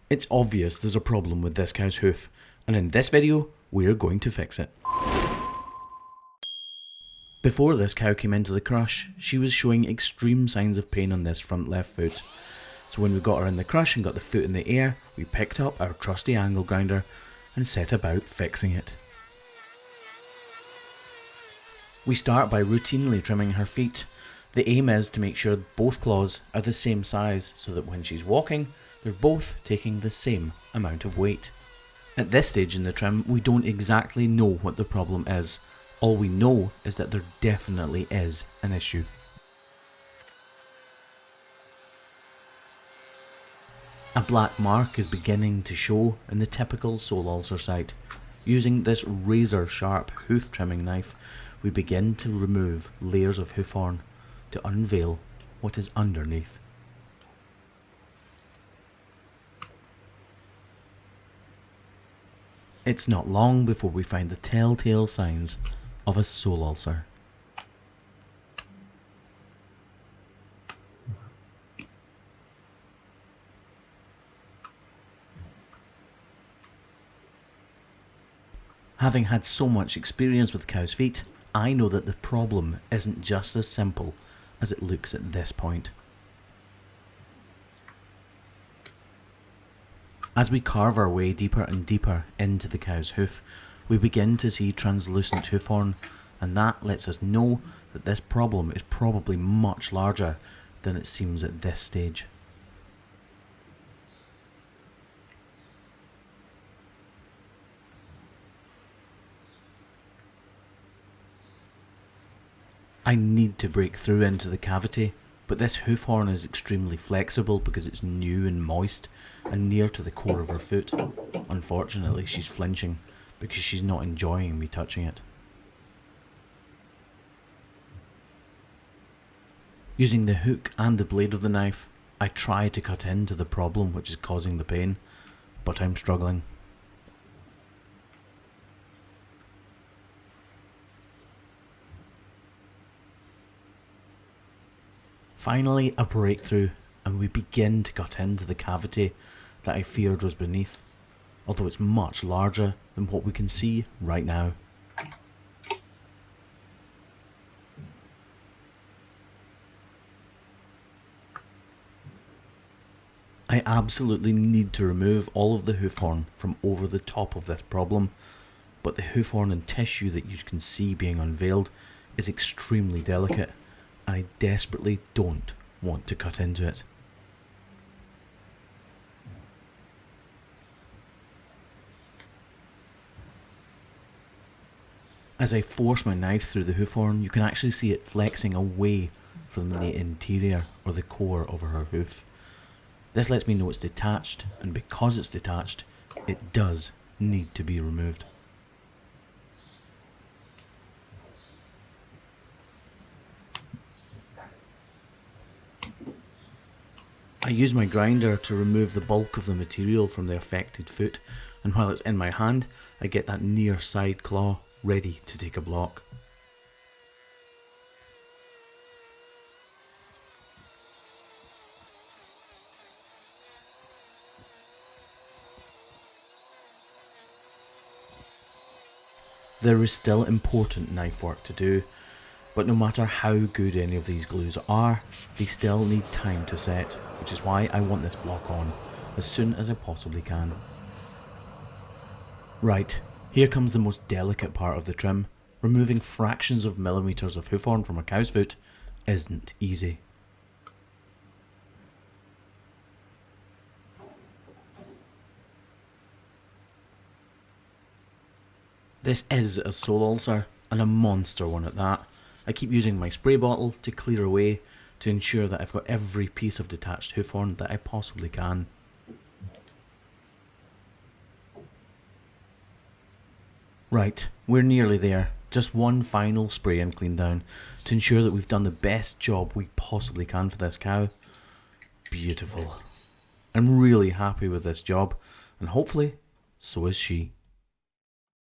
It's obvious there's a problem with this cow's hoof, and in this video, we're going to fix it. Before this cow came into the crush, she was showing extreme signs of pain on this front left foot. So when we got her in the crush and got the foot in the air, we picked up our trusty angle grinder and set about fixing it. We start by routinely trimming her feet. The aim is to make sure both claws are the same size so that when she's walking, they're both taking the same amount of weight. At this stage in the trim, we don't exactly know what the problem is. All we know is that there definitely is an issue. A black mark is beginning to show in the typical sole ulcer site. Using this razor sharp hoof trimming knife, we begin to remove layers of hoof horn to unveil what is underneath. It's not long before we find the telltale signs of a sole ulcer. Having had so much experience with cow's feet, I know that the problem isn't just as simple as it looks at this point. As we carve our way deeper and deeper into the cow's hoof, we begin to see translucent hoof horn, and that lets us know that this problem is probably much larger than it seems at this stage. I need to break through into the cavity, but this hoof horn is extremely flexible because it's new and moist and near to the core of her foot. Unfortunately, she's flinching because she's not enjoying me touching it. Using the hook and the blade of the knife, I try to cut into the problem which is causing the pain, but I'm struggling. Finally, a breakthrough, and we begin to cut into the cavity that I feared was beneath, although it's much larger than what we can see right now. I absolutely need to remove all of the hoof horn from over the top of this problem, but the hoof horn and tissue that you can see being unveiled is extremely delicate, and I desperately don't want to cut into it. As I force my knife through the hoof horn, you can actually see it flexing away from the interior or the core of her hoof. This lets me know it's detached, and because it's detached, it does need to be removed. I use my grinder to remove the bulk of the material from the affected foot, and while it's in my hand, I get that near side claw ready to take a block. There is still important knife work to do, but no matter how good any of these glues are, they still need time to set, which is why I want this block on as soon as I possibly can. Right, here comes the most delicate part of the trim. Removing fractions of millimeters of hoof horn from a cow's foot isn't easy. This is a sole ulcer, and a monster one at that. I keep using my spray bottle to clear away to ensure that I've got every piece of detached hoof horn that I possibly can. Right, we're nearly there. Just one final spray and clean down to ensure that we've done the best job we possibly can for this cow. Beautiful. I'm really happy with this job, and hopefully, so is she.